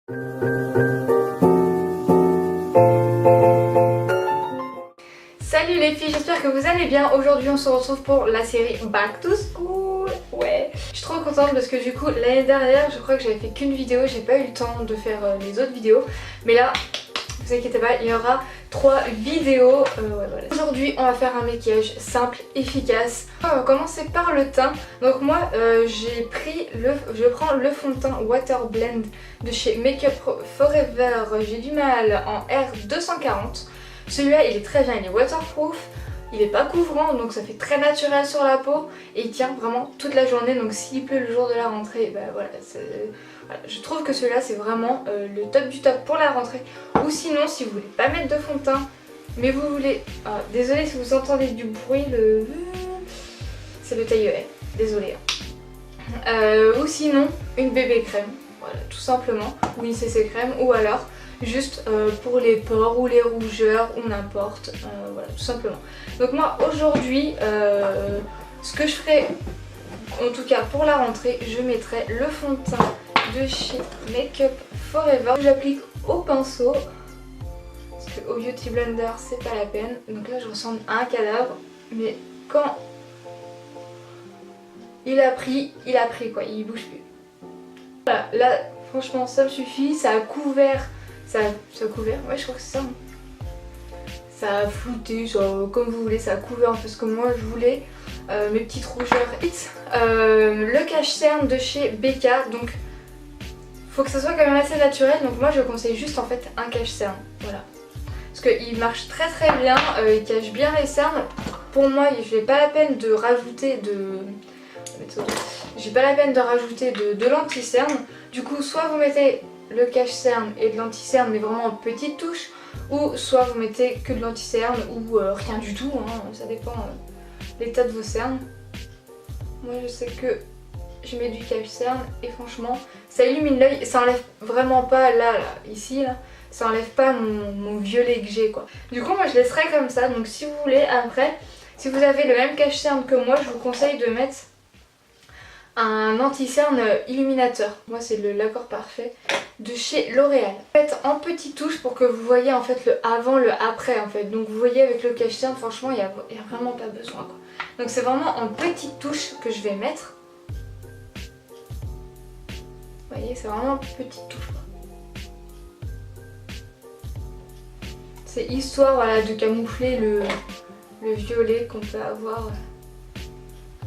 Salut les filles, j'espère que vous allez bien. Aujourd'hui on se retrouve pour la série Back to School. Ouais, je suis trop contente parce que du coup l'année dernière je crois que j'avais fait qu'une vidéo, j'ai pas eu le temps de faire les autres vidéos. Mais là, vous inquiétez pas, il y aura 3 vidéos. Ouais, voilà. Aujourd'hui on va faire un maquillage simple, efficace. On va commencer par le teint. Donc moi je prends le fond de teint Water Blend de chez Make Up Forever. J'ai du mal en R240. Celui-là il est très bien, il est waterproof, il est pas couvrant donc ça fait très naturel sur la peau et il tient vraiment toute la journée. Donc s'il pleut le jour de la rentrée, bah voilà, je trouve que celui-là c'est vraiment le top du top pour la rentrée. Ou sinon si vous voulez pas mettre de fond de teint mais vous voulez... désolée si vous entendez du bruit, c'est le taille-haie, désolée. Ou sinon une bébé crème, voilà tout simplement, ou une CC crème, ou alors juste pour les pores ou les rougeurs ou n'importe, voilà tout simplement. Donc moi aujourd'hui ce que je ferai en tout cas pour la rentrée, je mettrai le fond de teint de chez Make Up Forever. Je l'applique au pinceau parce qu'au Beauty Blender c'est pas la peine. Donc là je ressemble à un cadavre, mais quand il a pris quoi, il bouge plus. Voilà, là franchement ça me suffit, ça a couvert. Ça a couvert, ouais je crois que c'est ça. Ça a flouté, comme vous voulez, ça a couvert un peu ce que moi je voulais. Mes petites rougeurs. Le cache-cerne de chez Becca, donc faut que ça soit quand même assez naturel. Donc moi je conseille juste en fait un cache-cerne, voilà. Parce qu'il marche très très bien, il cache bien les cernes. Pour moi je n'ai pas la peine de rajouter de l'anti-cerne. Du coup soit vous mettez le cache-cerne et de l'anti-cerne mais vraiment en petite touche, ou soit vous mettez que de l'anti-cerne ou rien du tout, hein, ça dépend l'état de vos cernes. Moi je sais que je mets du cache-cerne et franchement ça illumine l'œil, ça enlève vraiment pas ici ça enlève pas mon violet que j'ai quoi. Du coup moi je laisserai comme ça, donc si vous voulez après, si vous avez le même cache-cerne que moi, je vous conseille de mettre un anti-cerne illuminateur. Moi c'est l'accord parfait de chez L'Oréal. Faites en petites touches pour que vous voyez en fait le avant, le après en fait. Donc vous voyez avec le cache-cerne, franchement il n'y a vraiment pas besoin quoi. Donc c'est vraiment en petites touches que je vais mettre. Vous voyez, c'est vraiment en petites touches quoi. C'est histoire voilà, de camoufler le violet qu'on peut avoir.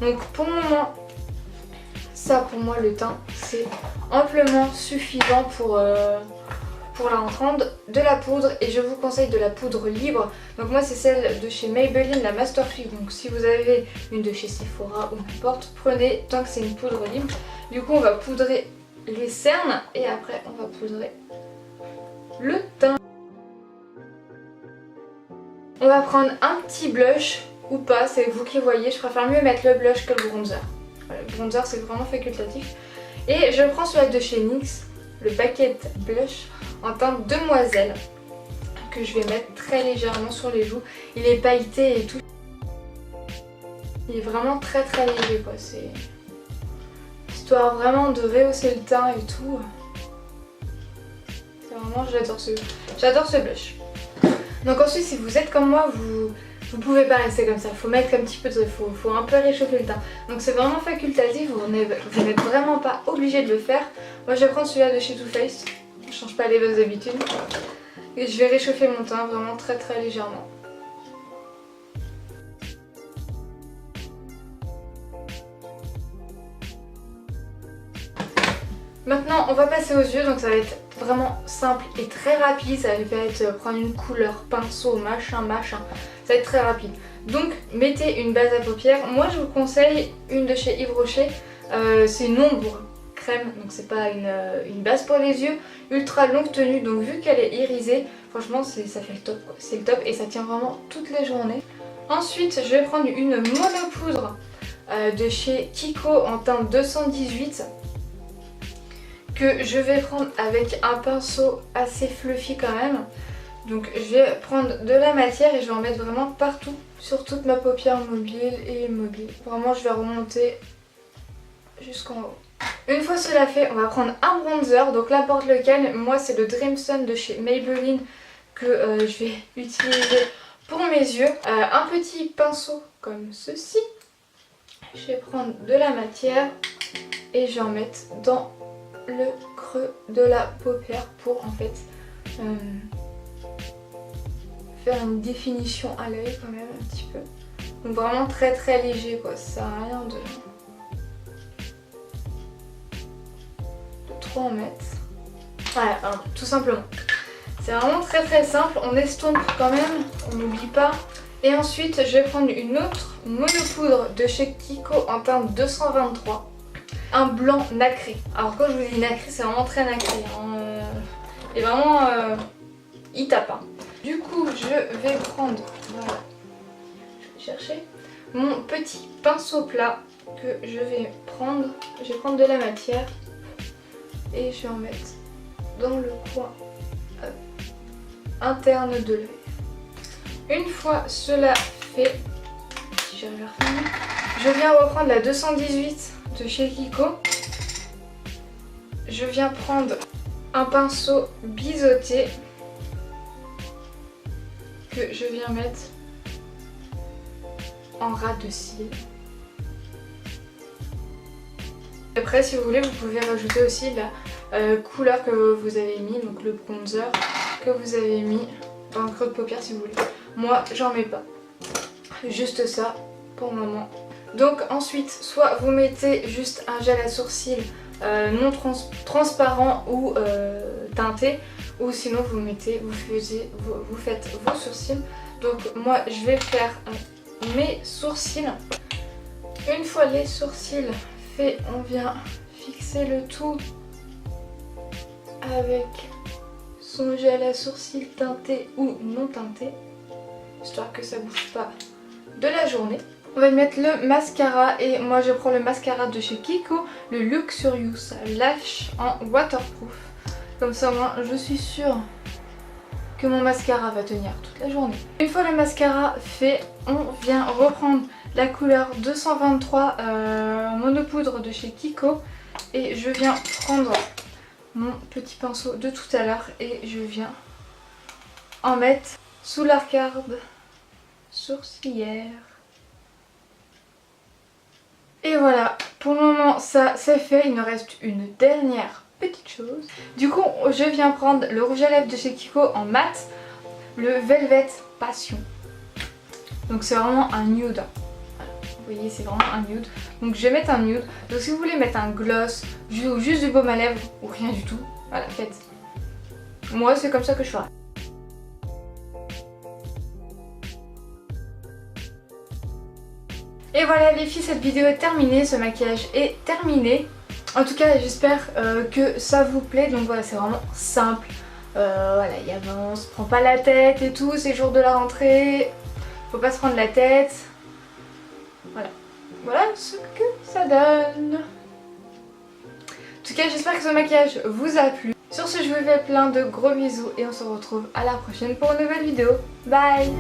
Donc pour le moment, ça pour moi le teint c'est amplement suffisant pour la rentrée. De la poudre, et je vous conseille de la poudre libre. Donc moi c'est celle de chez Maybelline, la Masterfix. Donc si vous avez une de chez Sephora ou n'importe, prenez tant que c'est une poudre libre. Du coup on va poudrer les cernes et après on va poudrer le teint. On va prendre un petit blush ou pas, c'est vous qui voyez. Je préfère mieux mettre le blush que le bronzer. Le bronzer c'est vraiment facultatif. Et je prends celui de chez NYX, le Bucket Blush en teinte demoiselle, que je vais mettre très légèrement sur les joues. Il est pailleté et tout. Il est vraiment très très léger quoi. C'est histoire vraiment de rehausser le teint et tout. C'est vraiment, j'adore ce blush. Donc ensuite si vous êtes comme moi, vous pouvez pas rester comme ça, faut mettre un petit peu faut un peu réchauffer le teint. Donc c'est vraiment facultatif, vous n'êtes vraiment pas obligé de le faire. Moi je vais prendre celui-là de chez Too Faced, je change pas les bases d'habitude. Et je vais réchauffer mon teint vraiment très très légèrement. Maintenant on va passer aux yeux, donc ça va être vraiment simple et très rapide. Ça va être prendre une couleur, pinceau, machin, ça va être très rapide. Donc mettez une base à paupières. Moi je vous conseille une de chez Yves Rocher, c'est une ombre crème, donc c'est pas une base pour les yeux, ultra longue tenue, donc vu qu'elle est irisée, franchement ça fait le top, c'est le top et ça tient vraiment toute la journée. Ensuite je vais prendre une monopoudre de chez Kiko en teinte 218, que je vais prendre avec un pinceau assez fluffy quand même. Donc je vais prendre de la matière et je vais en mettre vraiment partout sur toute ma paupière mobile et immobile. Vraiment je vais remonter jusqu'en haut. Une fois cela fait, on va prendre un bronzer, donc n'importe lequel. Moi c'est le Dream Sun de chez Maybelline que je vais utiliser pour mes yeux. Un petit pinceau comme ceci. Je vais prendre de la matière et je vais en mettre dans le creux de la paupière pour en fait faire une définition à l'œil quand même un petit peu. Donc vraiment très très léger quoi, ça sert à rien de trop en mettre. Voilà, hein, tout simplement. C'est vraiment très très simple, on estompe quand même, on n'oublie pas. Et ensuite je vais prendre une autre monopoudre de chez Kiko en teinte 223. Un blanc nacré. Alors quand je vous dis nacré, c'est vraiment très nacré. Hein. Et vraiment, il tape. Hein. Du coup, je vais prendre, voilà, je vais chercher mon petit pinceau plat que je vais prendre. Je vais prendre de la matière et je vais en mettre dans le coin interne de l'œil. Une fois cela fait, si j'arrive à refinir, je viens reprendre la 218 de chez Kiko. Je viens prendre un pinceau biseauté que je viens mettre en ras de cils. Après si vous voulez vous pouvez rajouter aussi la couleur que vous avez mis, donc le bronzer que vous avez mis dans le creux de paupière si vous voulez. Moi j'en mets pas, juste ça pour le moment. Donc ensuite soit vous mettez juste un gel à sourcils non transparent ou teinté, ou sinon vous faites vos sourcils. Donc moi je vais faire mes sourcils. Une fois les sourcils faits, on vient fixer le tout avec son gel à sourcils teinté ou non teinté, histoire que ça bouge pas de la journée. On va mettre le mascara et moi je prends le mascara de chez Kiko, le Luxurious Lash en waterproof. Comme ça moi je suis sûre que mon mascara va tenir toute la journée. Une fois le mascara fait, on vient reprendre la couleur 223 monopoudre de chez Kiko et je viens prendre mon petit pinceau de tout à l'heure et je viens en mettre sous l'arcade sourcilière. Et voilà, pour le moment ça c'est fait, il nous reste une dernière petite chose. Du coup je viens prendre le rouge à lèvres de chez Kiko en mat, le Velvet Passion. Donc c'est vraiment un nude. Voilà, vous voyez c'est vraiment un nude. Donc je vais mettre un nude. Donc si vous voulez mettre un gloss ou juste du baume à lèvres ou rien du tout, voilà faites. Moi c'est comme ça que je ferai. Et voilà les filles, cette vidéo est terminée, ce maquillage est terminé. En tout cas j'espère que ça vous plaît. Donc voilà, c'est vraiment simple. Voilà, on se prend pas la tête et tout, c'est jour de la rentrée. Faut pas se prendre la tête. Voilà. Voilà ce que ça donne. En tout cas j'espère que ce maquillage vous a plu. Sur ce je vous fais plein de gros bisous et on se retrouve à la prochaine pour une nouvelle vidéo. Bye.